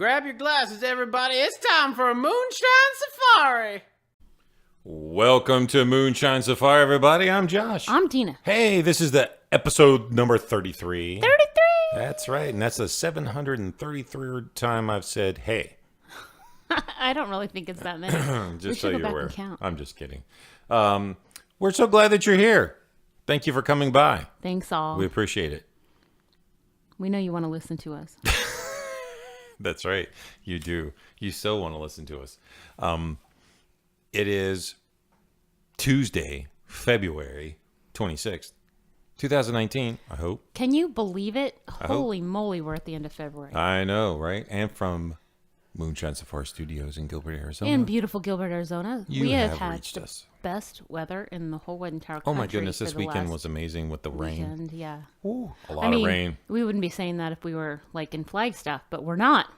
Grab your glasses, everybody. It's time for a Moonshine Safari. Welcome to Moonshine Safari, everybody. I'm Josh. I'm Dinah. Hey, this is the episode number 33. 33! That's right, and that's the 733rd time I've said hey. I don't really think it's that many. Just so you're aware. Count. I'm just kidding. We're so glad that you're here. Thank you for coming by. Thanks all. We appreciate it. We know you want to listen to us. That's right. You do. You still want to listen to us. It is Tuesday, February 26th, 2019, I hope. Can you believe it? Holy moly, we're at the end of February. I know, right? And from Moonshine Safari Studios in Gilbert, Arizona. In beautiful Gilbert, Arizona. We have had reached the us. Best weather in the whole entire country. Oh my goodness, this weekend was amazing with the rain. Weekend, yeah. Ooh, a lot of rain. We wouldn't be saying that if we were like in Flagstaff, but we're not.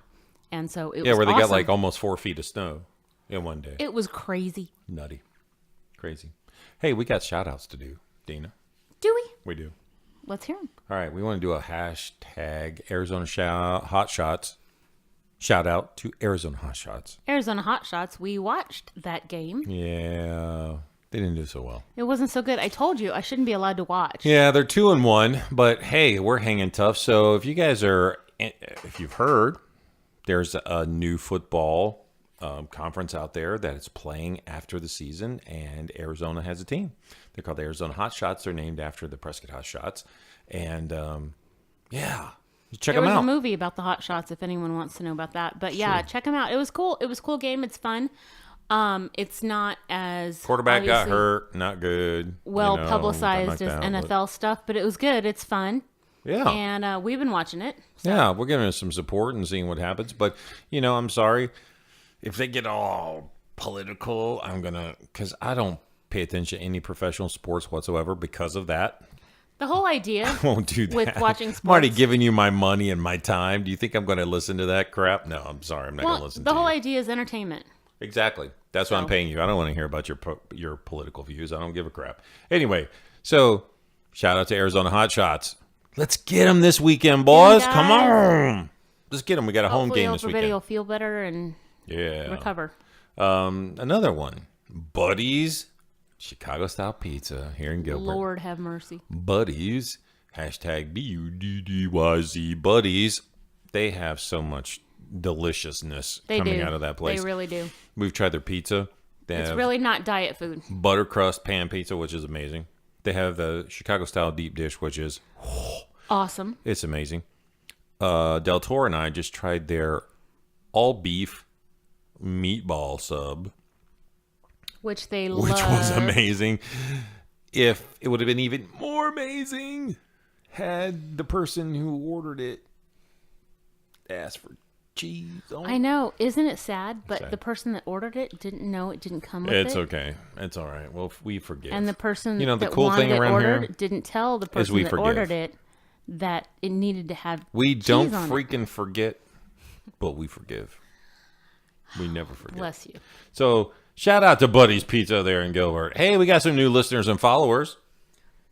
And so it was where they awesome. got like almost 4 feet of snow in one day. It was crazy. Nutty. Crazy. Hey, we got shout outs to do, Dinah. Do we? We do. Let's hear them. All right, we want to do a hashtag Arizona Hot Shots. Shout out to Arizona Hot Shots. Arizona Hot Shots. We watched that game. Yeah, they didn't do so well. It wasn't so good. I told you I shouldn't be allowed to watch. Yeah, they're 2-1, but hey, we're hanging tough. So if you guys are, if you've heard, there's a new football conference out there that is playing after the season, and Arizona has a team. They're called the Arizona Hot Shots. They're named after the Prescott Hot Shots, and yeah. Check them out. There was a movie about the Hot Shots if anyone wants to know about that. But yeah, check them out. It was cool. It was a cool game. It's fun. It's not as quarterback got hurt, not good. Well publicized as NFL stuff, but it was good. It's fun. Yeah. And we've been watching it. So. Yeah, we're giving it some support and seeing what happens. But, I'm sorry. If they get all political, because I don't pay attention to any professional sports whatsoever because of that. The whole idea I won't do that. with watching sports. I'm already giving you my money and my time. Do you think I'm going to listen to that crap? No, I'm sorry. I'm not going to listen to it. The whole idea is entertainment. Exactly. That's what I'm paying you. I don't want to hear about your political views. I don't give a crap. Anyway, so shout out to Arizona Hot Shots. Let's get them this weekend, boys. Come on. Let's get them. We got a home game this weekend. Everybody will feel better and recover. Another one. Buddies. Chicago-style pizza here in Gilbert. Lord have mercy. Buddies. Hashtag BUDDYZ. Buddies. They have so much deliciousness coming out of that place. They really do. We've tried their pizza. It's really not diet food. Butter crust pan pizza, which is amazing. They have the Chicago-style deep dish, which is awesome. It's amazing. Del Toro and I just tried their all-beef meatball sub. Which they love. Which was amazing. If it would have been even more amazing had the person who ordered it asked for cheese on it. I know. Isn't it sad? But the person that ordered it didn't know it didn't come with it. It's okay. It's all right. Well, we forgive. And the person the that cool wanted thing it around ordered here didn't tell the person that ordered it that it needed to have We cheese don't on freaking forget, but we forgive. We never forget. Bless you. So, shout out to Buddy's Pizza there in Gilbert. Hey, we got some new listeners and followers.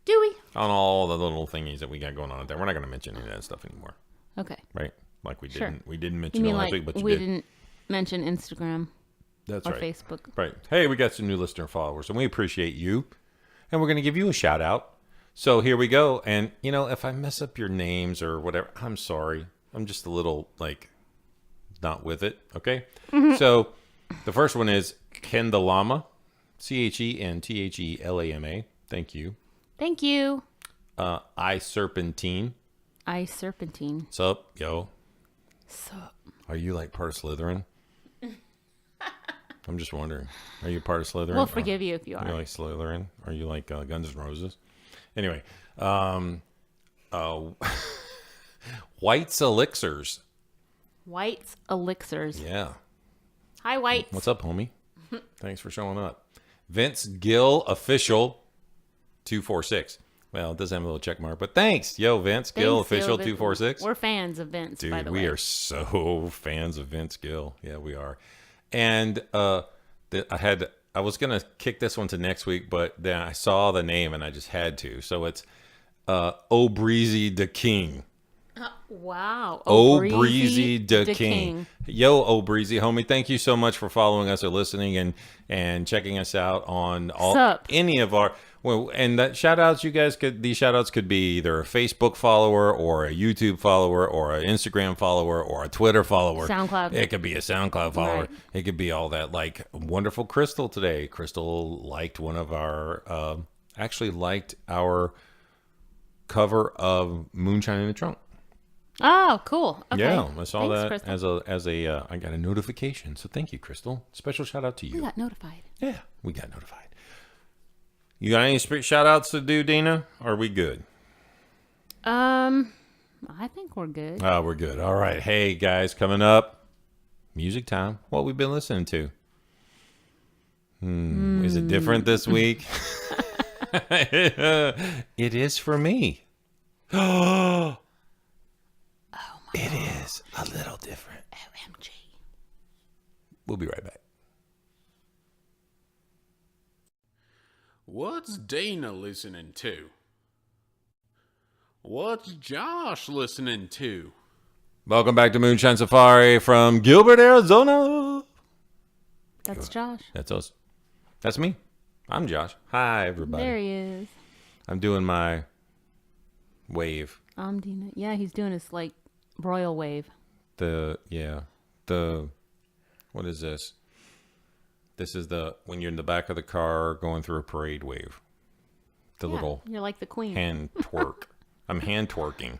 Do we? On all the little thingies that we got going on there. We're not going to mention any of that stuff anymore. Okay. Right? Like we Sure. didn't. We didn't mention it last week, but we didn't mention Instagram. That's or right. Facebook. Right. Hey, we got some new listener followers, and we appreciate you. And we're going to give you a shout out. So here we go. And, if I mess up your names or whatever, I'm sorry. I'm just a little, not with it. Okay? Mm-hmm. So the first one is Ken the Llama. ChenTheLama. Thank you. Thank you. I Serpentine. Sup, yo? Sup. Are you part of Slytherin? I'm just wondering. Are you part of Slytherin? We'll forgive you if you are. Are you like Slytherin? Are you like Guns N' Roses? Anyway, White's Elixirs. White's Elixirs. Yeah. Hi, White. What's up, homie? Thanks for showing up. Vince Gill Official 246. Well, it does have a little check mark, but thanys. Yo, Vince Gill Official 246. We're fans of Vince, by the way. Dude, we are so fans of Vince Gill. Yeah, we are. And I was going to kick this one to next week, but then I saw the name and I just had to. So it's O'Breezy the King. Wow. Oh, Breezy the King. Yo, Oh, Breezy, homie, thank you so much for following us or listening and checking us out on any of our. Well, and that shout outs, these shout outs could be either a Facebook follower or a YouTube follower or an Instagram follower or a Twitter follower. SoundCloud. It could be a SoundCloud follower. Right. It could be all that. Like wonderful Crystal today. Crystal liked one of our, actually liked our cover of Moonshine in the Trunk. Oh, cool. Okay. Yeah, I saw that Crystal. as a I got a notification. So thank you, Crystal. Special shout out to you. We got notified. Yeah, we got notified. You got any shout outs to do, Dinah? Or are we good? I think we're good. Oh, we're good. All right. Hey guys, coming up, music time. What we've been listening to? Is it different this week? It is for me. Oh, it is a little different. OMG. We'll be right back. What's Dana listening to? What's Josh listening to? Welcome back to Moonshine Safari from Gilbert, Arizona. That's Josh. That's us. That's me. I'm Josh. Hi, everybody. There he is. I'm doing my wave. I'm Dinah. Yeah, he's doing his like royal wave. What is this? This is when you're in the back of the car going through a parade wave. The little You're like the queen. hand twerk. I'm hand twerking.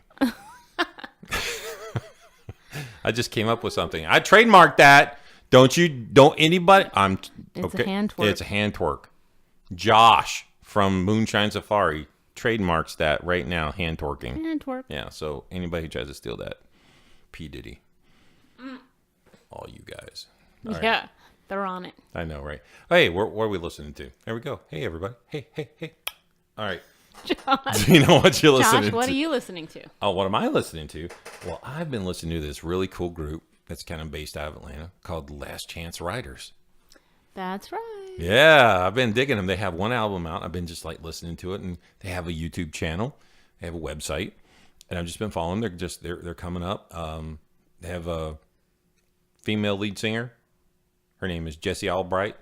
I just came up with something. I trademarked that. Don't anybody? It's a hand twerk. It's a hand twerk. Josh from Moonshine Safari trademarks that right now. Hand twerking. Hand twerk. Yeah. So anybody who tries to steal that, P Diddy. All you guys. All right. Yeah. They're on it. I know, right? Hey, what are we listening to? There we go. Hey, everybody. Hey. All right. Josh. Do you know what you're listening to? Josh, what are you listening to? Oh, what am I listening to? Well, I've been listening to this really cool group that's kind of based out of Atlanta called Last-Chance-Riders. That's right. Yeah, I've been digging them. They have one album out. I've been just like listening to it, and they have a YouTube channel. They have a website, and I've just been following them. They're coming up. They have a female lead singer. Her name is Jessie Albright.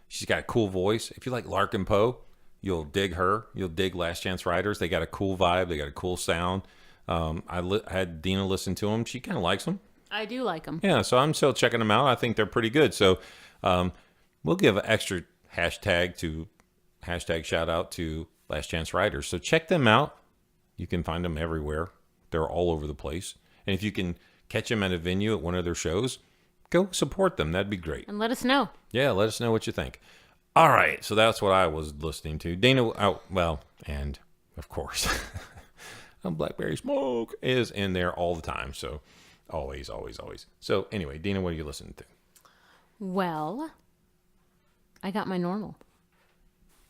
She's got a cool voice. If you like Larkin Poe, you'll dig her. You'll dig Last Chance Riders. They got a cool vibe. They got a cool sound. I had Dinah listen to them. She kind of likes them. I do like them. Yeah, so I'm still checking them out. I think they're pretty good. So we'll give an extra hashtag shout out to Last Chance Riders. So check them out. You can find them everywhere. They're all over the place. And if you can catch them at a venue at one of their shows, go support them. That'd be great. And let us know. Yeah, let us know what you think. All right, so that's what I was listening to. Dana, and of course, Blackberry Smoke is in there all the time. So always. So anyway, Dana, what are you listening to? Well, I got my normal.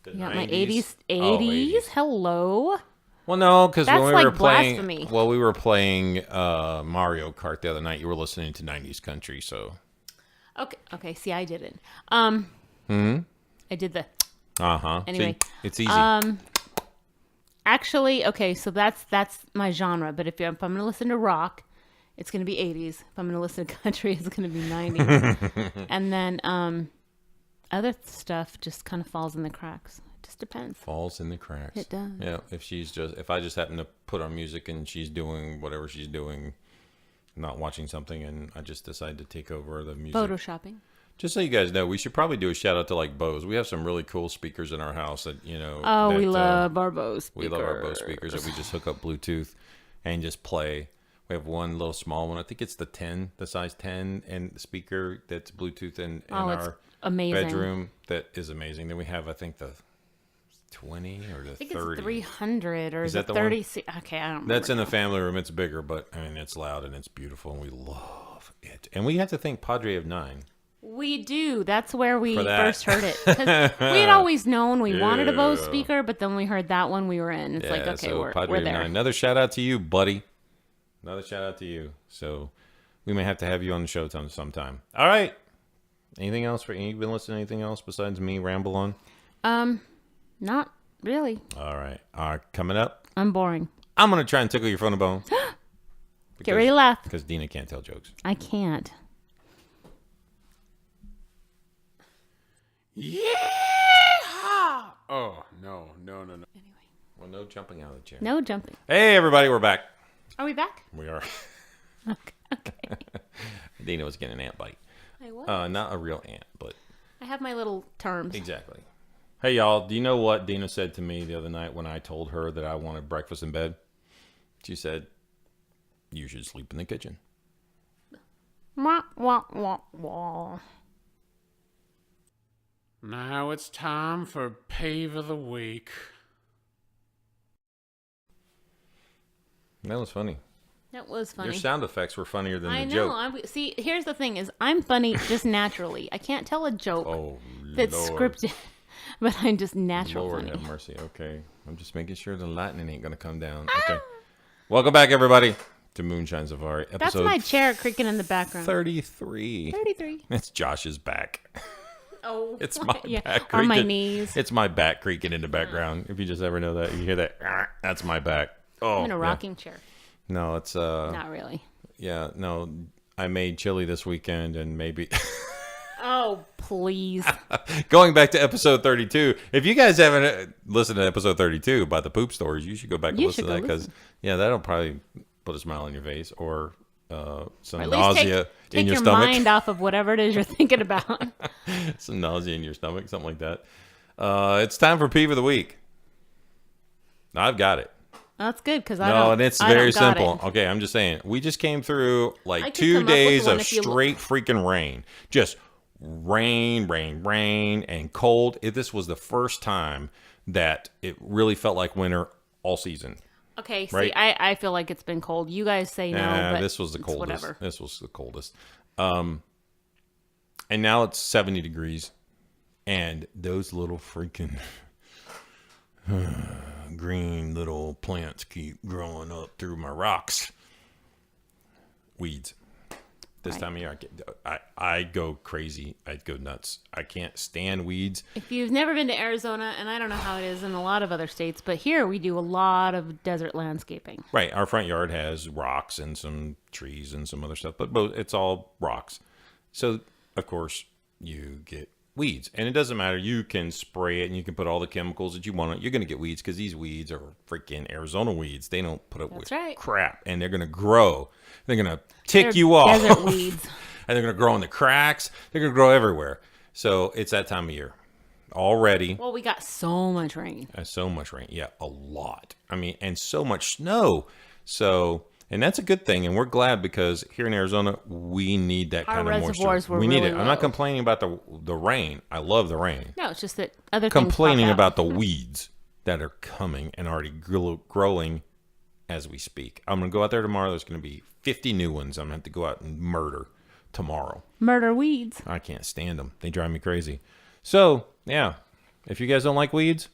The I got my 90s? 80s. Oh, 80s. Hello. Well, no, because when we like were playing, blasphemy. we were playing Mario Kart the other night. You were listening to 90s country, so. Okay. See, I did it. I did the. Anyway, see, it's easy. Actually, okay, so that's my genre. But if I'm going to listen to rock, it's going to be 80s. If I'm going to listen to country, it's going to be 90s. And then other stuff just kind of falls in the cracks. It just depends. Falls in the cracks. It does. Yeah, if I just happen to put on music and she's doing whatever she's doing, not watching something, and I just decide to take over the music. Photoshopping. Just so you guys know, we should probably do a shout out to like Bose. We have some really cool speakers in our house that, Oh, we love our Bose speakers. We love our Bose speakers that we just hook up Bluetooth and just play. We have one little small one. I think it's the size 10, and the speaker that's Bluetooth in our amazing. bedroom. That is amazing. Then we have, I think, the 20 or the 30. I think it's 300 or Is the that the 30. one? Okay, I don't remember. That's in the family room. It's bigger, but I mean, it's loud and it's beautiful, and we love it. And we have to thank Padre of 9. We do. That's where we For that. first heard it. 'Cause we had always known we wanted a Bose speaker, but then we heard that one, we were in. It's like, okay, so we're Padre of there. 9. Another shout out to you, buddy. Another shout out to you. So we may have to have you on the show sometime. All right. Anything else for you? Been listening to anything else besides me ramble on? Not really. All right. Coming up, I'm boring. I'm going to try and tickle your funny bone. Get ready to laugh. Because Dinah can't tell jokes. I can't. Yeah! Oh, no. Anyway. Well, no jumping out of the chair. No jumping. Hey, everybody, we're back. Are we back? We are. Okay. Dinah was getting an ant bite. I was. Not a real ant, but I have my little terms. exactly. Hey, y'all, do you know what Dinah said to me the other night when I told her that I wanted breakfast in bed? She said, "You should sleep in the kitchen." Wah, wah, wah, wah. Now it's time for Pave of the Week. That was funny. That was funny. Your sound effects were funnier than I the know. joke. See, here's the thing: is I'm funny just naturally. I can't tell a joke Oh, that's Lord. scripted, but I'm just natural Lord funny. have mercy. Okay. I'm just making sure the lightning ain't going to come down. Okay. Welcome back, everybody, to Moonshine Safari, episode That's my chair creaking in the background. 33. 33. It's Josh's back. Oh, It's my yeah. back On creaking. my knees. It's my back creaking in the background. If you just ever know that, you hear that. That's my back. Oh, I'm in a yeah. rocking chair. No, it's Not really. yeah, no. I made chili this weekend, and maybe Oh, please. going back to episode 32. If you guys haven't listened to episode 32 about the poop stories, you should go back and You listen to should that go because yeah, that'll probably put a smile on your face or some At least nausea take in your your stomach. mind off of whatever it is you're thinking about. Some nausea in your stomach, something like that. It's time for Peeve of the Week. I've got it. That's good because I No, don't. and it's I very don't got simple. it. Okay, I'm just saying. We just came through I like could 2 come up with days one of if you look. straight freaking rain. Just rain, and cold. This was the first time that it really felt like winter all season. Okay, see, Right? I feel like it's been cold. You guys say no, but This was the it's coldest. Whatever. This was the coldest. And now it's 70 degrees. And those little freaking green little plants keep growing up through my rocks. Weeds. This Right. time of year, I go crazy. I go nuts. I can't stand weeds. If you've never been to Arizona, and I don't know how it is in a lot of other states, but here we do a lot of desert landscaping. Right. Our front yard has rocks and some trees and some other stuff, but it's all rocks. So, of course, you get weeds. And it doesn't matter. You can spray it and you can put all the chemicals that you want. You're going to get weeds because these weeds are freaking Arizona weeds. They don't put up That's with right. crap. And they're going to grow. They're going to tick They're you off. desert weeds. And they're going to grow in the cracks. They're going to grow everywhere. So it's that time of year already. Well, we got so much rain. So much rain. Yeah, a lot. I mean, and so much snow. So, and that's a good thing. And we're glad because here in Arizona, we need that Our kind of moisture. reservoirs were We need really it. I'm not low. complaining about the rain. I love the rain. No, it's just that other Complaining things about the weeds that are coming and already growing as we speak. I'm going to go out there tomorrow. There's going to be 50 new ones. I'm going to have to go out and murder tomorrow. murder weeds. I can't stand them. They drive me crazy. So, yeah. If you guys don't like weeds,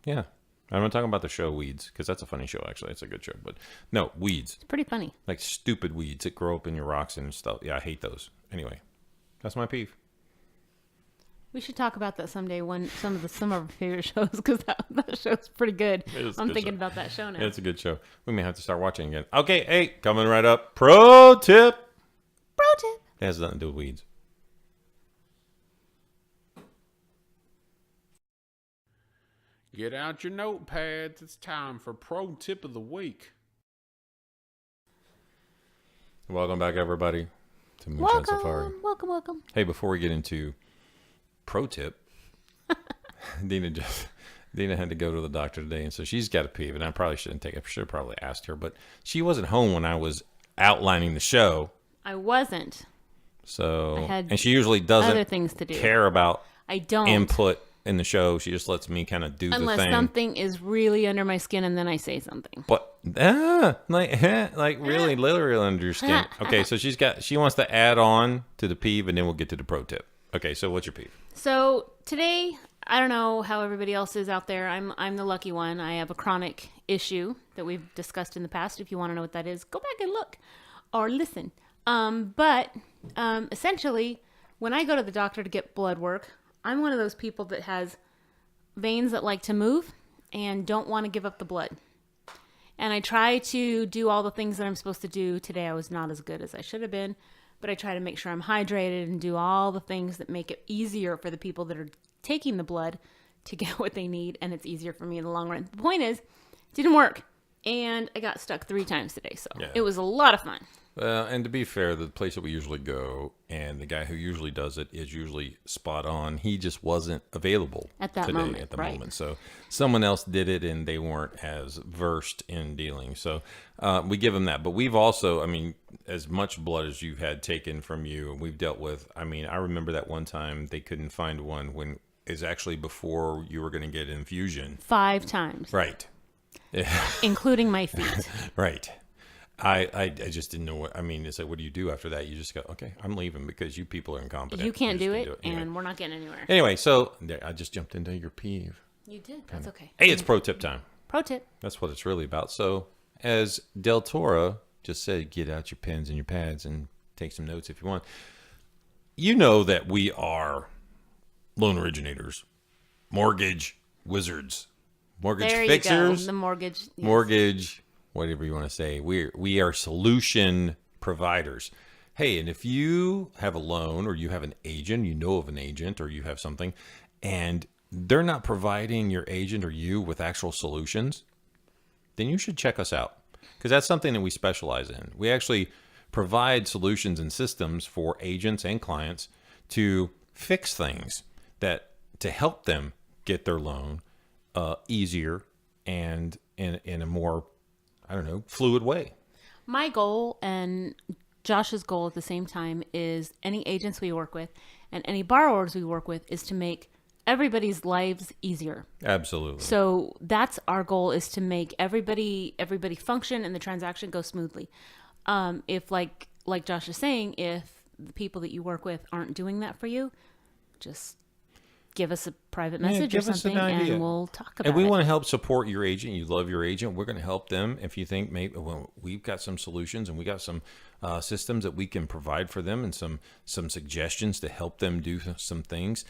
yeah. I'm not talking about the show Weeds, because that's a funny show, actually. It's a good show. But no, weeds. It's pretty funny. Like stupid weeds that grow up in your rocks and stuff. Yeah, I hate those. Anyway, that's my peeve. We should talk about that someday. When some of our favorite shows, because that show's pretty good. It is a I'm good thinking show. about that show now. It's a good show. We may have to start watching again. Okay, hey, coming right up. Pro tip. Pro tip. It has nothing to do with weeds. Get out your notepads. It's time for Pro Tip of the Week. Welcome back, everybody, to Moonshine Safari. Welcome. Hey, before we get into pro tip, Dinah had to go to the doctor today, and so she's got a peeve, and I probably shouldn't take it. I should have probably asked her, but she wasn't home when I was outlining the show. I wasn't. So, I had and she usually Other doesn't things to do. care about I don't. input in the show. She just lets me kind of do Unless the thing. something is really under my skin, and then I say something. But like really, literally under your skin. Okay, so she wants to add on to the peeve, and then we'll get to the pro tip. Okay, so what's your peeve? So today, I don't know how everybody else is out there. I'm the lucky one. I have a chronic issue that we've discussed in the past. If you want to know what that is, go back and look or listen. But essentially, when I go to the doctor to get blood work, I'm one of those people that has veins that like to move and don't want to give up the blood. And I try to do all the things that I'm supposed to do. Today I was not as good as I should have been, but I try to make sure I'm hydrated and do all the things that make it easier for the people that are taking the blood to get what they need, and it's easier for me in the long run. The point is, it didn't work, and I got stuck 3 times today, so it was a lot of fun. And to be fair, the place that we usually go and the guy who usually does it is usually spot on. He just wasn't available At that today, moment, at the right. moment. So someone else did it and they weren't as versed in dealing. So we give them that. But we've also, I mean, as much blood as you've had taken from you, we've dealt with. I mean, I remember that one time they couldn't find one when is actually before you were going to get an infusion. 5 times. Right. Including my feet. Right. I just didn't know what, I mean, it's like, what do you do after that? You just go, okay, I'm leaving because you people are incompetent. You can't do just it, Anyway. and we're not getting anywhere. Anyway, so I just jumped into your peeve. You did. That's okay. Hey, it's pro tip time. Pro tip. That's what it's really about. So as Del Toro just said, get out your pens and your pads and take some notes if you want. You know that we are loan originators, mortgage wizards, mortgage There fixers, you go. The mortgage. Yes. mortgage, whatever you want to say. We are solution providers. Hey, and if you have a loan or you have an agent, you know of an agent or you have something, and they're not providing your agent or you with actual solutions, then you should check us out because that's something that we specialize in. We actually provide solutions and systems for agents and clients to fix things that to help them get their loan easier and in a more, I don't know, fluid way. My goal and Josh's goal at the same time is any agents we work with and any borrowers we work with is to make everybody's lives easier. Absolutely. So that's our goal, is to make everybody function and the transaction go smoothly. If like Josh is saying, if the people that you work with aren't doing that for you, just give us a private message or give us an something idea. and we'll talk about And we it. want to help support your agent. You love your agent. We're going to help them. If you think maybe, well, we've got some solutions and we got some systems that we can provide for them and some suggestions to help them do some things,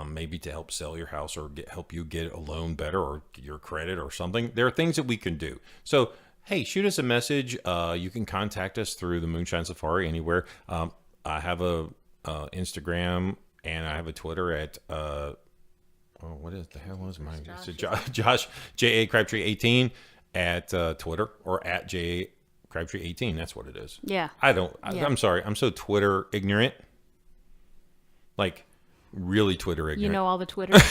maybe to help sell your house or help you get a loan better or your credit or something. There are things that we can do. So, hey, shoot us a message. You can contact us through the Moonshine Safari anywhere. I have a Instagram and I have a Twitter at what is the hell was mine? It's Josh J.A. Crabtree 18 at Twitter or at J.A. Crabtree 18. That's what it is. Yeah. I'm sorry. I'm so Twitter ignorant. Like really Twitter ignorant. You know all the Twitters.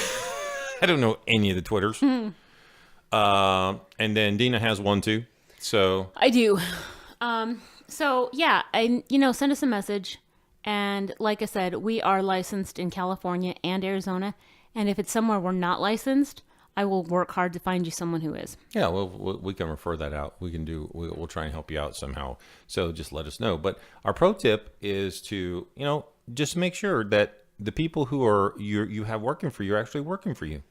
I don't know any of the Twitters. And then Dinah has one too. So I do. So yeah, send us a message. And like I said, we are licensed in California and Arizona. And if it's somewhere we're not licensed, I will work hard to find you someone who is. yeah, well, we can refer that out. We'll try and help you out somehow. So just let us know. But our pro tip is to, just make sure that the people who are you have working for you are actually working for you.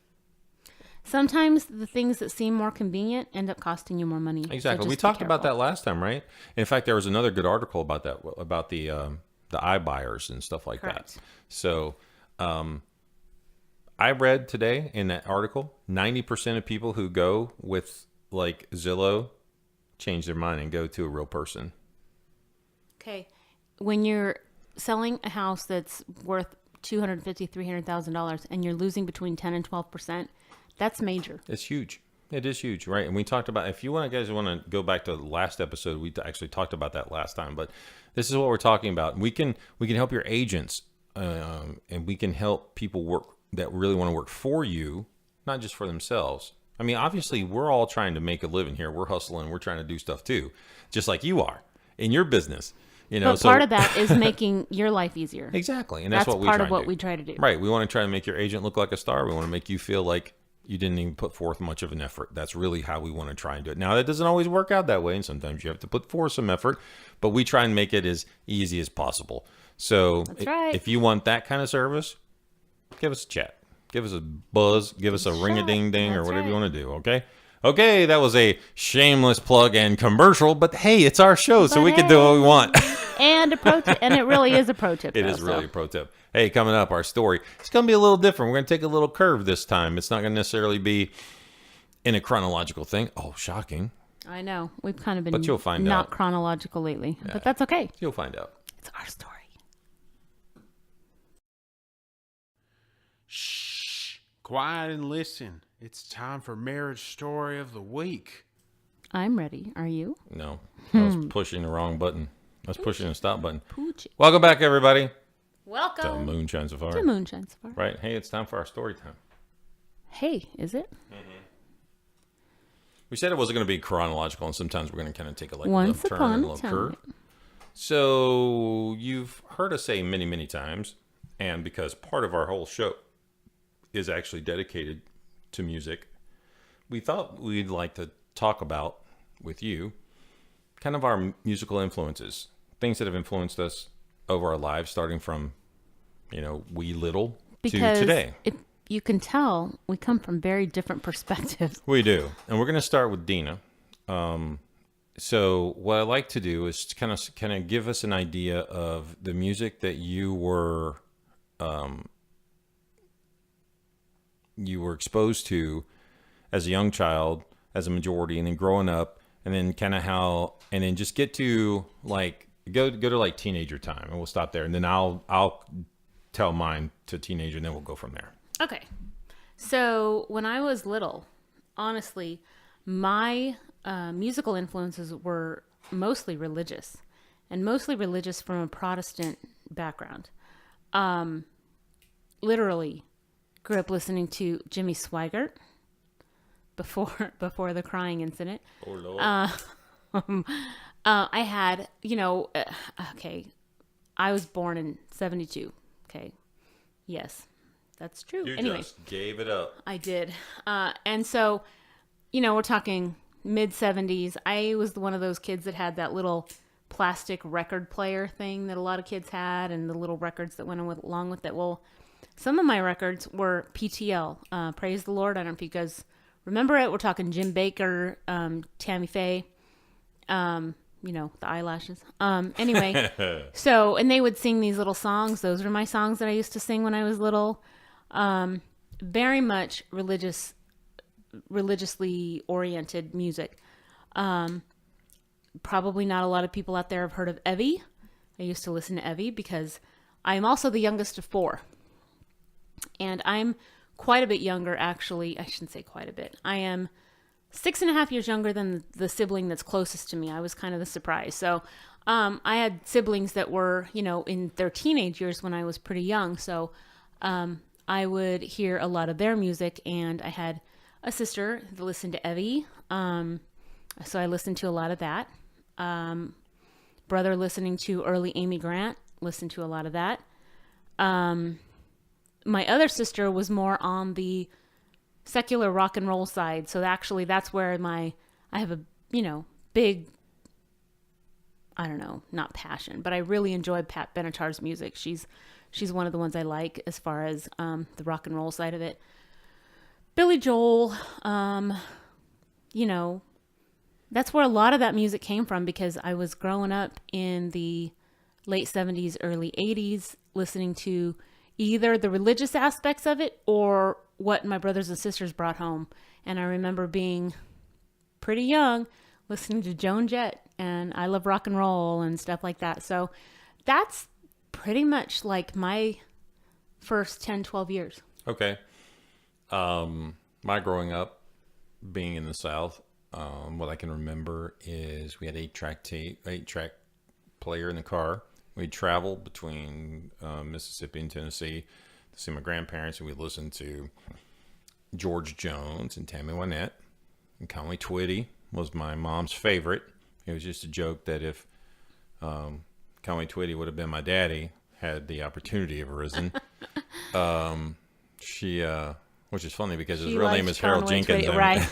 Sometimes the things that seem more convenient end up costing you more money. Exactly. So We just be talked about that careful. last time, right? In fact, there was another good article about that, about the iBuyers and stuff like Correct. that. So I read today in that article, 90% of people who go with like Zillow change their mind and go to a real person. Okay. When you're selling a house that's worth $250,000, $300,000 and you're losing between 10 and 12%, that's major. It's huge. It is huge, right? And we talked about, if you guys want to go back to the last episode, we actually talked about that last time, but this is what we're talking about. We can help your agents and we can help people work that really want to work for you, not just for themselves. I mean, obviously we're all trying to make a living here. We're hustling. We're trying to do stuff too, just like you are in your business. But part of that is making your life easier. Exactly. And that's what we part try of to what do. we try to do. Right. We want to try to make your agent look like a star. We want to make you feel like you didn't even put forth much of an effort. That's really how we want to try and do it. Now, that doesn't always work out that way, and sometimes you have to put forth some effort, but we try and make it as easy as possible. So That's right. if you want that kind of service, give us a chat. Give us a buzz. Give us a ring-a-ding-ding or That's whatever you right. want to do, okay? Okay, that was a shameless plug and commercial, but hey, it's our show, so But we can do what we want. And a pro tip, and it really is a pro tip. It though, is really so. a pro tip. Hey, coming up, our story. It's going to be a little different. We're going to take a little curve this time. It's not going to necessarily be in a chronological thing. Oh, shocking. I know. We've kind of been But you'll find not out. chronological lately. But that's okay. You'll find out. It's our story. Shh. Quiet and listen. It's time for Marriage Story of the Week. I'm ready. Are you? No, I was pushing the wrong button. I was pushing the stop button. Pooch. Welcome back, everybody, to Welcome Moonshine Safari. to Moonshine Safari. Right. Hey, it's time for our story time. Hey, is it? We said it wasn't going to be chronological, and sometimes we're going to kind of take a Once left turn upon and a a little time. curve. So you've heard us say many, many times, and because part of our whole show is actually dedicated to music, we thought we'd like to talk about with you kind of our musical influences, things that have influenced us over our lives, starting from, wee little Because to today. if you can tell, we come from very different perspectives. We do. And we're going to start with Dinah. So what I like to do is kind of give us an idea of the music that you were exposed to as a young child, as a majority, and then growing up, and then kind of and then just get to go to teenager time, and we'll stop there, and then I'll tell mine to teenager, and then we'll go from there. Okay. So when I was little, honestly, my musical influences were mostly religious, and mostly religious from a Protestant background. Literally grew up listening to Jimmy Swaggart before the crying incident. Oh, Lord. I had, okay, I was born in 72. Okay. Yes, that's true. You Anyway. just gave it up. I did. And so, we're talking mid 70s. I was one of those kids that had that little plastic record player thing that a lot of kids had, and the little records that went along with it. Well, some of my records were PTL, Praise the Lord. I don't know if you guys remember it. We're talking Jim Baker, Tammy Faye, the eyelashes. Anyway, and they would sing these little songs. Those were my songs that I used to sing when I was little. Very much religiously oriented music. Probably not a lot of people out there have heard of Evie. I used to listen to Evie because I'm also the youngest of four. And I'm quite a bit younger, actually. I shouldn't say quite a bit. I am 6.5 years younger than the sibling that's closest to me. I was kind of the surprise. So I had siblings that were, in their teenage years when I was pretty young. So I would hear a lot of their music, and I had a sister that listened to Evie. So I listened to a lot of that. Brother listening to early Amy Grant, listened to a lot of that. My other sister was more on the secular rock and roll side. So actually that's where I have a, big, I don't know, not passion, but I really enjoyed Pat Benatar's music. She's one of the ones I like as far as the rock and roll side of it. Billy Joel, that's where a lot of that music came from because I was growing up in the late 70s, early 80s, listening to either the religious aspects of it or what my brothers and sisters brought home. And I remember being pretty young, listening to Joan Jett and I Love Rock and Roll and stuff like that. So that's pretty much like my first 10, 12 years. Okay. My growing up, being in the South, what I can remember is we had 8-track player in the car. We'd travel between Mississippi and Tennessee to see my grandparents, and we'd listen to George Jones and Tammy Wynette. And Conway Twitty was my mom's favorite. It was just a joke that if Conway Twitty would have been my daddy, had the opportunity of arisen, which is funny because his real name is Harold Conway Jenkins, Twitty, right.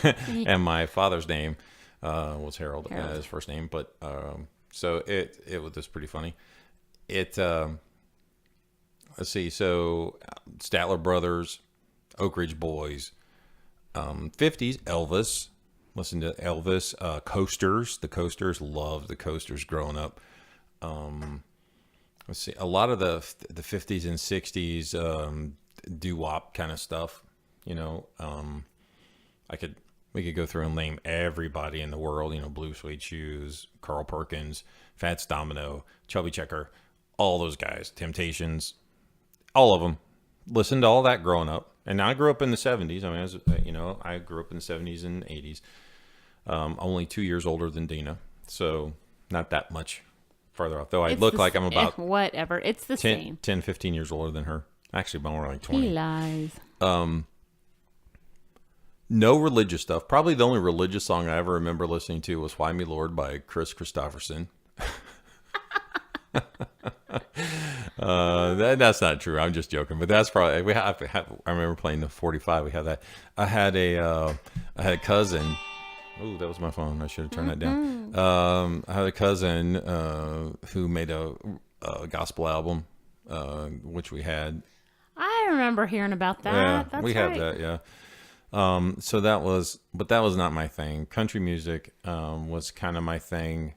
and my father's name was Harold, his first name. But so it was just pretty funny. Let's see. So Statler Brothers, Oak Ridge Boys, 50s Elvis. Listen to Elvis. Coasters. The Coasters. Loved the Coasters growing up. Let's see. A lot of the 50s and 60s doo-wop kind of stuff. I could We could go through and name everybody in the world, Blue Suede Shoes, Carl Perkins, Fats Domino, Chubby Checker, all those guys, Temptations, all of them. Listened to all that growing up. And I grew up in the 70s. I mean, I grew up in the 70s and 80s. Only 2 years older than Dinah. So not that much farther off. Though I look like I'm about whatever. It's the 10, same. 15 years older than her. Actually, more like He 20. lies. No religious stuff. Probably the only religious song I ever remember listening to was Why Me Lord by Chris Christopherson. That's not true. I'm just joking. But that's probably, I remember playing the 45. We had that. I had a cousin. Oh, that was my phone. I should have turned that down. I had a cousin who made a gospel album, which we had. I remember hearing about that. Yeah, That's we right. had that. Yeah. So that was not my thing. Country music was kind of my thing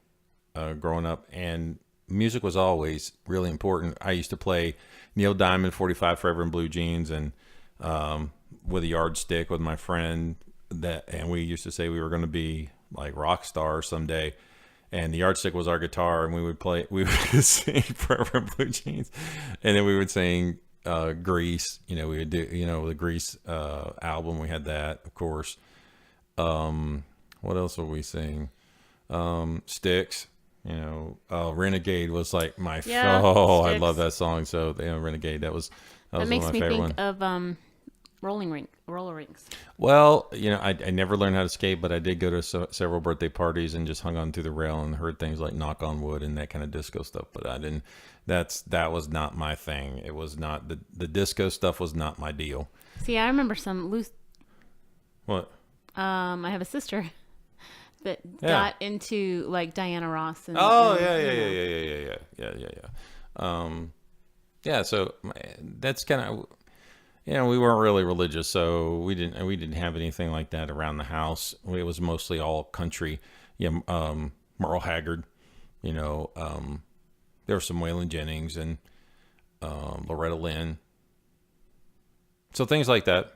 growing up, and music was always really important. I used to play Neil Diamond, 45 Forever in Blue Jeans, and with a yardstick with my friend, and we used to say we were going to be like rock stars someday. And the yardstick was our guitar, and we would sing Forever in Blue Jeans, and then we would sing Grease. We would do the Grease album. We had that, of course. What else would we sing? Sticks. Renegade was like my Yeah, I Styx. love that song. So Renegade, that was That one makes of my me favorite think ones. of roller rinks. Well, I never learned how to skate, but I did go to several birthday parties and just hung on to the rail and heard things like Knock on Wood and that kind of disco stuff. But I didn't. That was not my thing. It was not the disco stuff was not my deal. See, I remember some loose. What? I have a sister that Yeah. got into like Diana Ross. And, Oh and, yeah. you know. Yeah. So that's kind of. We weren't really religious, so we didn't have anything like that around the house. It was mostly all country. Merle Haggard, there was some Waylon Jennings and Loretta Lynn. So things like that,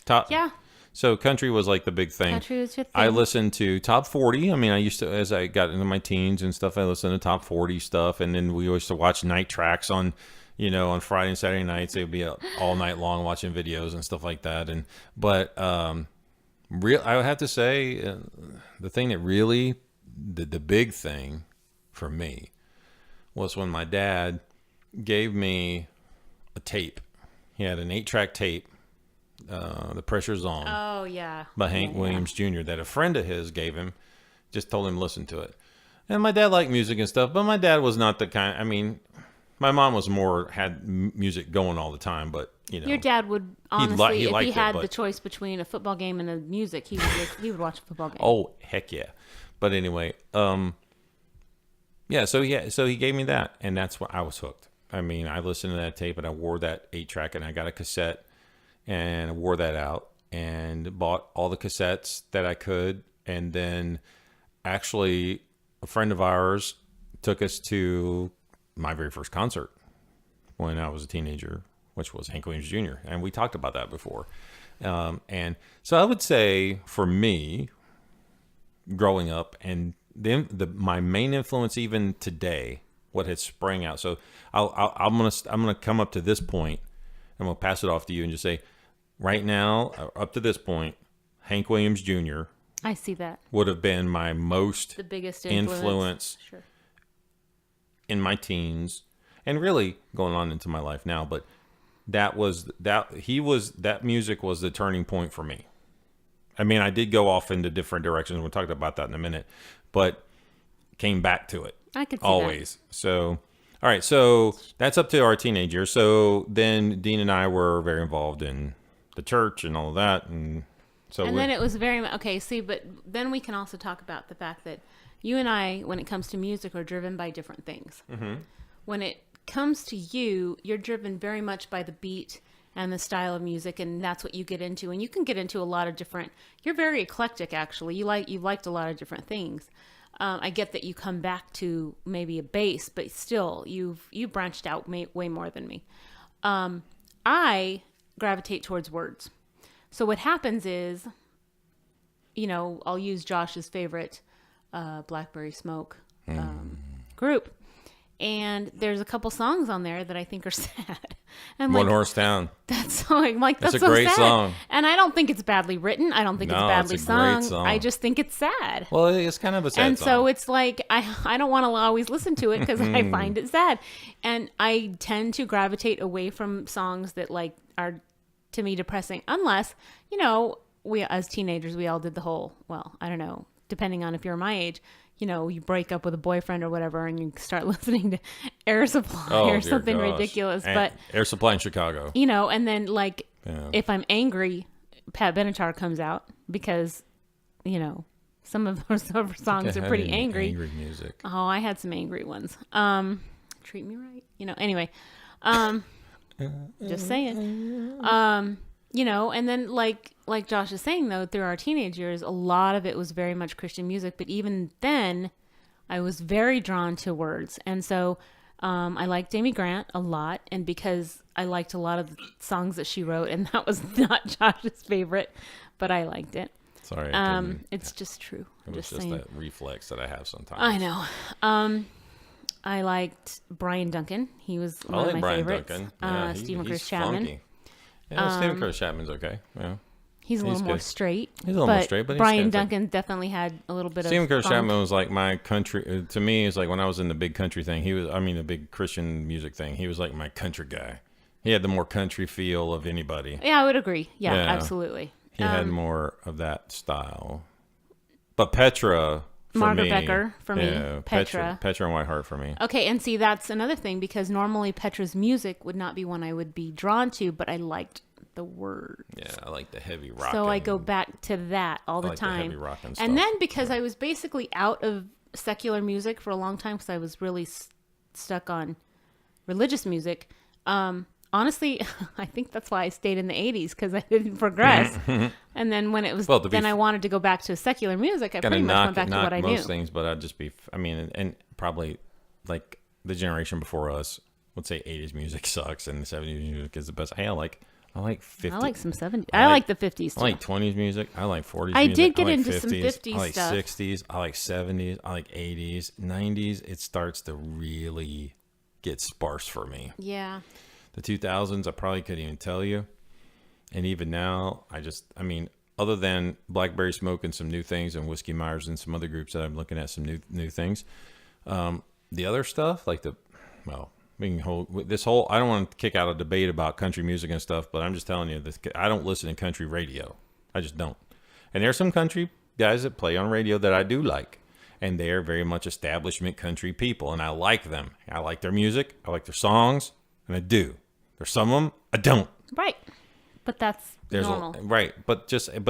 top. Yeah. So country was like the big thing. Country was your thing. I listened to top 40. I mean, I used to, as I got into my teens and stuff, I listened to top 40 stuff, and then we used to watch night tracks on Friday and Saturday nights. They'd be all night long watching videos and stuff like that. But I would have to say the thing that really, the big thing for me was when my dad gave me a tape. He had an 8-track tape, The Pressure's On, Oh yeah. by Hank Williams Jr. that a friend of his gave him, just told him to listen to it. And my dad liked music and stuff, but my dad was not the kind, I mean, my mom was had music going all the time, but Your dad would honestly, he if liked he it, had but- the choice between a football game and a music, he would watch a football game. Oh, heck yeah. But anyway, so he gave me that, and that's why I was hooked. I mean, I listened to that tape, and I wore that 8-track, and I got a cassette, and I wore that out, and bought all the cassettes that I could, and then actually a friend of ours took us to my very first concert when I was a teenager, which was Hank Williams Jr., and we talked about that before. And so I would say for me, growing up, and then my main influence even today, what has sprang out. So I'm gonna come up to this point. I'm gonna pass it off to you and just say, right now, up to this point, Hank Williams Jr. I see that. would have been my most The biggest influence Sure. in my teens, and really going on into my life now. But that music was the turning point for me. I mean, I did go off into different directions. We'll talk about that in a minute, but came back to it I could see always. So, all right. So that's up to our teenage years. So then Dean and I were very involved in the church and all of that. And so, that. And then it was very okay. See, but then we can also talk about the fact that you and I, when it comes to music, are driven by different things. Mm-hmm. When it comes to you, you're driven very much by the beat and the style of music, and that's what you get into. And you can get into a lot of different. You're very eclectic, actually. You've liked a lot of different things. I get that you come back to maybe a bass, but still, you've branched out way more than me. I gravitate towards words. So what happens is, I'll use Josh's favorite Blackberry Smoke group. And there's a couple songs on there that I think are sad. And One Horse Town. That song, I'm like, that's It's a so great sad. song. And I don't think it's badly written. I don't think it's badly it's a great sung. song. I just think it's sad. Well, it's kind of a sad And song. so it's like, I don't want to always listen to it because I find it sad. And I tend to gravitate away from songs that like are, to me, depressing. Unless, we as teenagers, we all did the whole, well, I don't know, depending on if you're my age, you break up with a boyfriend or whatever and you start listening to Air Supply or dear something gosh. ridiculous. And But, Air Supply in Chicago. and then like, Yeah. if I'm angry, Pat Benatar comes out because, some of those songs are pretty angry. Angry music. Oh, I had some angry ones. Treat me right. Anyway. Just saying. And then like Josh is saying though, through our teenage years, a lot of it was very much Christian music, but even then I was very drawn to words. And so I liked Amy Grant a lot, and because I liked a lot of the songs that she wrote, and that was not Josh's favorite, but I liked it. Sorry. It's just true. It was just saying. that reflex that I have sometimes. I know. I liked Brian Duncan. He was one of my Brian favorites. Duncan. Yeah, Stephen he's Chris Chapman. funky. Yeah, Stephen Chris Chapman's okay. Yeah. He's a little more good. straight. He's a little more straight, but he's Brian good. Duncan definitely had a little bit Stephen of Chris funk. Chapman was like my country. To me, it's like when I was in the big country thing. The big Christian music thing. He was like my country guy. He had the more country feel of anybody. Yeah, I would agree. Yeah, Yeah. absolutely. He had more of that style. But Petra, for Margaret me, Becker, for me. Petra. Petra and White Heart for me. Okay, and see, that's another thing, because normally Petra's music would not be one I would be drawn to, but I liked the words. Yeah, I like the heavy rock. So I go back to that all the like the time. heavy rockin' stuff. And then because I was basically out of secular music for a long time, because I was really stuck on religious music, honestly, I think that's why I stayed in the 80s, because I didn't progress. And then when it was, I wanted to go back to secular music. I pretty much went back to what I knew. Most things, but I'd just be, and probably like the generation before us would say 80s music sucks and the 70s music is the best. Hey, I like 50s. I like some 70s. I like the 50s too. I like 20s music. I like 40s I music. did get I like into 50s. some 50s I like stuff. 60s. I like 70s. I like 80s. 90s, it starts to really get sparse for me. Yeah. The 2000s, I probably couldn't even tell you. And even now, other than Blackberry Smoke and some new things and Whiskey Myers and some other groups that I'm looking at some new things. The other stuff, like I don't want to kick out a debate about country music and stuff, but I'm just telling you, I don't listen to country radio. I just don't. And there's some country guys that play on radio that I do like. And they are very much establishment country people. And I like them. I like their music. I like their songs. And I do. There's some of them I don't. Right. But that's normal. But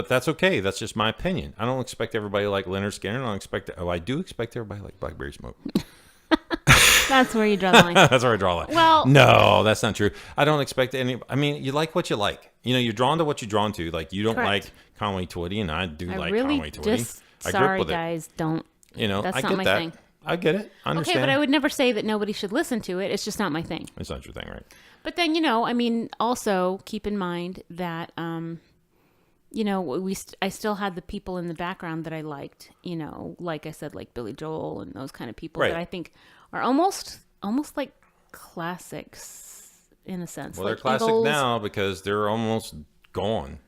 that's okay. That's just my opinion. I don't expect everybody to like Leonard Skinner. I do expect everybody to like Blackberry Smoke. That's where you draw the line. That's where I draw the line. Well, no, that's not true. I don't expect any. You like what you like. You're drawn to what you're drawn to. Like, you don't Correct. like Conway Twitty, and I do like really Conway Twitty. just, I grew sorry up with guys, don't. it. That's I not get my that. thing. I get it. I understand. Okay, but I would never say that nobody should listen to it. It's just not my thing. It's not your thing, right? But then, also keep in mind that, I still had the people in the background that I liked, like I said, like Billy Joel and those kind of people Right. that I think are almost like classics in a sense. Well, like they're classic Eagles. now because they're almost gone.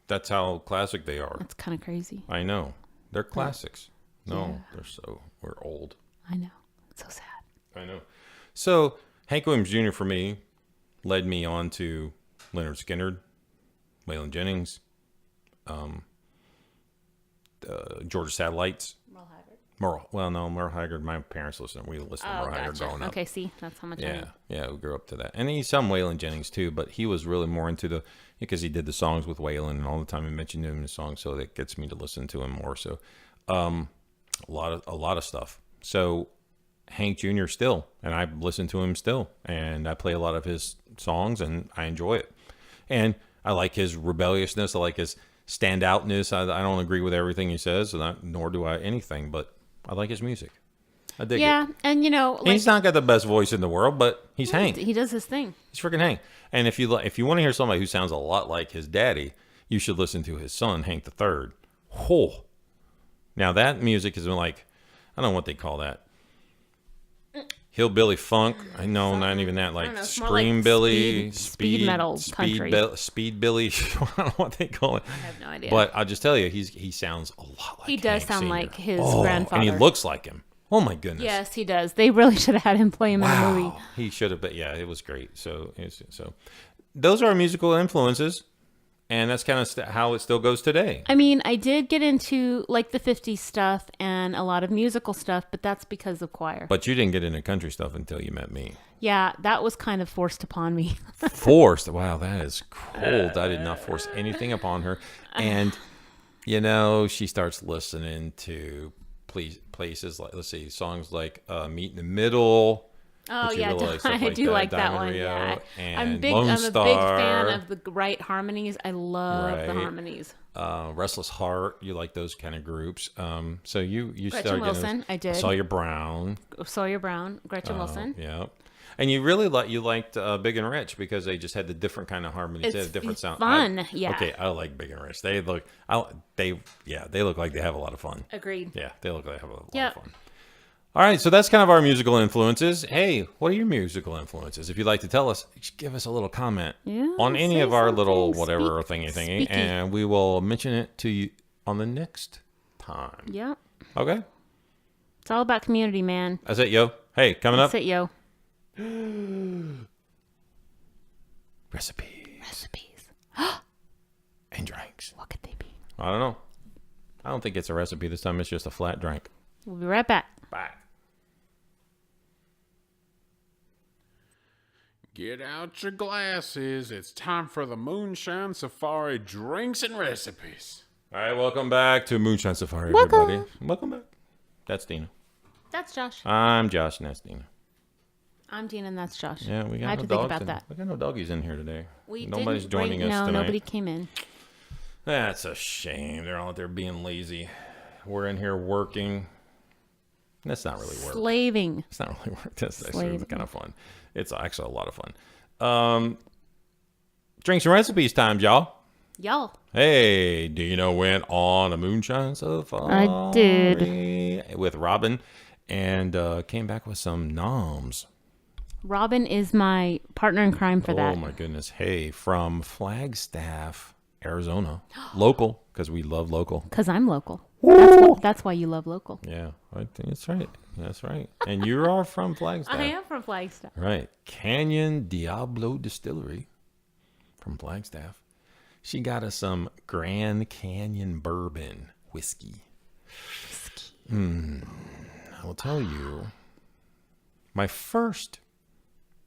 That's how classic they are. That's kind of crazy. I know. They're classics. No, Yeah. we're old. I know. It's so sad. I know. So Hank Williams Jr. for me led me on to Leonard Skinner, Waylon Jennings, Georgia Satellites. Merle Haggard. My parents listened. We listened to Merle Haggard growing up. Okay, see, that's how much I know. Yeah, we grew up to that. And he's some Waylon Jennings too, but he was really more into because he did the songs with Waylon and all the time he mentioned him in the song, so that gets me to listen to him more. So, a lot of stuff. So Hank Jr. still, and I listen to him still, and I play a lot of his songs, and I enjoy it. And I like his rebelliousness. I like his standoutness. I don't agree with everything he says, nor do I anything, but I like his music. I dig it. Yeah, and He's not got the best voice in the world, but he's Hank. he does his thing. He's freaking Hank. And if you want to hear somebody who sounds a lot like his daddy, you should listen to his son, Hank III, Oh, now that music is like, I don't know what they call that. Hillbilly funk. I know, not even that. Like know, it's more like screambilly, speed metal country. Speed Billy. I don't know what they call it. I have no idea. But I'll just tell you, he sounds a lot like he does Hank sound Sr. like his Oh, grandfather. and he looks like him. Oh my goodness. Yes, he does. They really should have had him play him in the movie. He should have, but yeah, it was great. So those are our musical influences, and that's kind of how it still goes today. I mean, I did get into like the 50s stuff and a lot of musical stuff, but that's because of choir. But you didn't get into country stuff until you met me. Yeah, that was kind of forced upon me. Forced? Wow, that is cold. I did not force anything upon her. And, she starts listening to places like, let's see, songs like Meet in the Middle. Oh, yeah, really I do like that Diamond one. Rio, Yeah. and I'm a big fan of the right harmonies. I love the harmonies. Restless Heart, you like those kind of groups. So you Gretchen started Wilson, I did. Sawyer Brown. Sawyer Brown, Gretchen Wilson. Yeah. And you really liked Big and Rich because they just had the different kind of harmonies. They had a different sound. Fun, yeah. Okay, I like Big and Rich. They look like they have a lot of fun. Agreed. Yeah, they look like they have a lot of fun. All right, so that's kind of our musical influences. Hey, what are your musical influences? If you'd like to tell us, just give us a little comment on any of our little whatever thingy, and we will mention it to you on the next time. Yeah. Okay? It's all about community, man. That's it, yo. Hey, coming up. That's it, yo. Recipes. And drinks. What could they be? I don't know. I don't think it's a recipe this time. It's just a flat drink. We'll be right back. Bye. Get out your glasses. It's time for the Moonshine Safari drinks and recipes. All right, welcome back to Moonshine Safari, Welcome. everybody. Welcome back. That's Dina. That's Josh. I'm Josh, and that's Dina. I'm Dean, and that's Josh. Yeah, we got I have no to think dogs about in, that. we got no doggies in here today. Nobody's joining us no, tonight. nobody came in. That's a shame. They're all out there being lazy. We're in here working. That's not really work. Slaving. It's not really work. That's actually Slaving. kind of fun. It's actually a lot of fun. Drinks and recipes time, y'all. Y'all. Hey, Dina went on a Moonshine Safari. I did. With Robin and came back with some noms. Robin is my partner in crime for that. Oh, my goodness. Hey, from Flagstaff, Arizona. Local, because we love local. Because I'm local. That's why you love local. Yeah, I think that's right. That's right. And you are from Flagstaff. I am from Flagstaff. Right. Canyondiablodistillery from Flagstaff. She got us some Grand Canyon bourbon whiskey. I will tell you, my first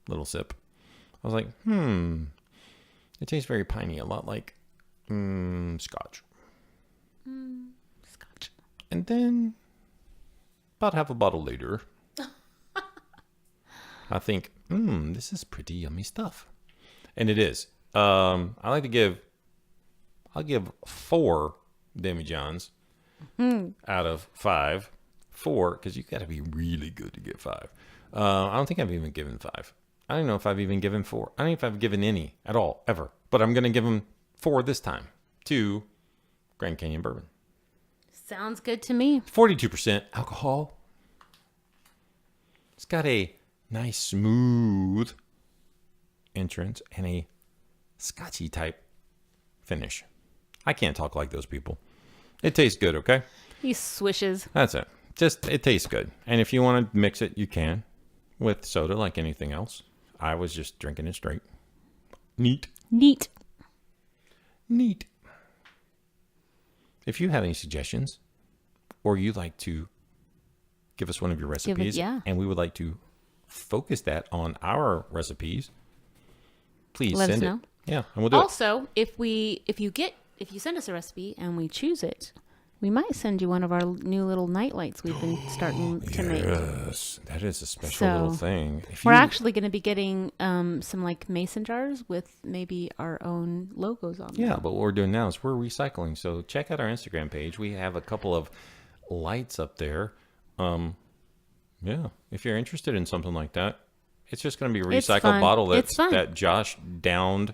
little sip, I was like, it tastes very piney, a lot like scotch. Scotch. And then, about half a bottle later, I think, this is pretty yummy stuff. And it is. I'll give 4 demijohns out of 5. 4, because you got to be really good to get 5. I don't think I've even given 5. I don't know if I've even given 4. I don't know if I've given any at all, ever. But I'm going to give them 4 this time to Grand Canyon Bourbon. Sounds good to me. 42% alcohol. It's got a nice, smooth entrance and a scotchy type finish. I can't talk like those people. It tastes good, okay? He swishes. That's it. Just, it tastes good. And if you want to mix it, you can with soda like anything else. I was just drinking it straight. Neat. If you have any suggestions or you'd like to give us one of your recipes and we would like to focus that on our recipes, please Let us send it. know. Yeah, and we'll do it. Also, if you send us a recipe and we choose it, we might send you one of our new little night lights we've been starting to make. Yes, that is a special little thing. We're actually going to be getting some like mason jars with maybe our own logos on them. Yeah, but what we're doing now is we're recycling. So check out our Instagram page. We have a couple of lights up there. Yeah, if you're interested in something like that, it's just going to be a It's recycled fun. bottle It's fun. that Josh downed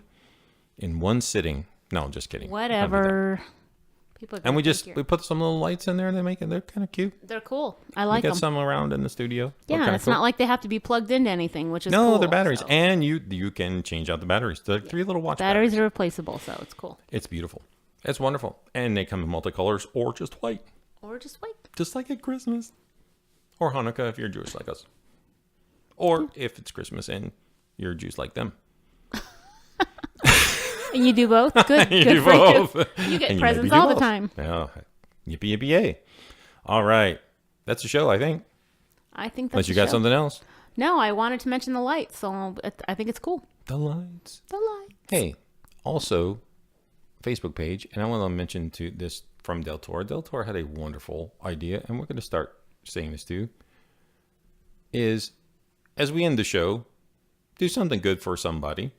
in one sitting. No, just kidding. Whatever. People are And gonna we think we put some little lights in there, and they're kind of cute. they're cool. I like We got them. some around in the studio. Yeah, and it's not like they have to be plugged into anything, which is no, cool. they're batteries, so. and you can change out the batteries. They're 3 little watch Batteries batteries. are replaceable, so it's cool. It's beautiful. It's wonderful, and they come in multicolors or just white, Or just wait. just like at Christmas or Hanukkah if you're Jewish like us, or if it's Christmas and you're Jews like them. And you do both? Good. You Good do for both. you. You get And presents maybe do all the both. time. Yeah, yippee yippee yay! All right, that's the show. I think. I think that's Unless you the got show. something else. No, I wanted to mention the lights, so I think it's cool. The lights. The lights. Hey, also, Facebook page, and I want to mention to this from Del Toro. Del Toro had a wonderful idea, and we're going to start saying this too. Is as we end the show, do something good for somebody,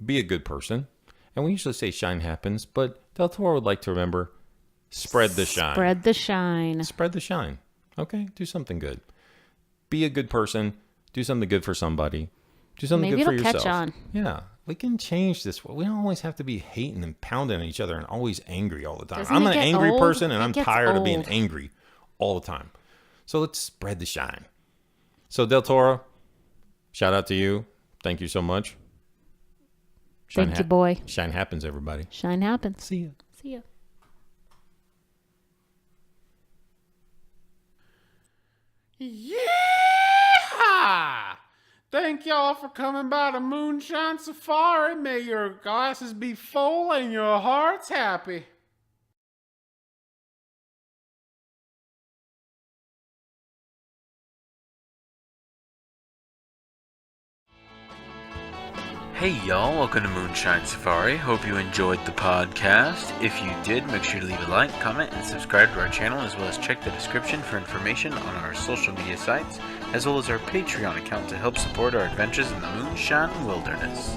be a good person, and we usually say shine happens, but Del Toro would like to remember spread the shine. Spread the shine. Spread the shine. Okay, do something good. Be a good person. Do something good for somebody. Do something Maybe good for it'll yourself. catch on. Yeah, we can change this. We don't always have to be hating and pounding at each other and always angry all the time. Doesn't I'm it an get angry old? person, and It I'm gets tired of being old. angry all the time. So let's spread the shine. So Del Toro, shout out to you. Thank you so much. Thank you, boy. Shine happens, everybody. Shine happens. See ya. See ya. Yeah! Thank y'all for coming by the Moonshine Safari. May your glasses be full and your hearts happy. Hey y'all, welcome to Moonshine Safari. Hope you enjoyed the podcast. If you did, make sure to leave a like, comment, and subscribe to our channel, as well as check the description for information on our social media sites, as well as our Patreon account to help support our adventures in the Moonshine Wilderness.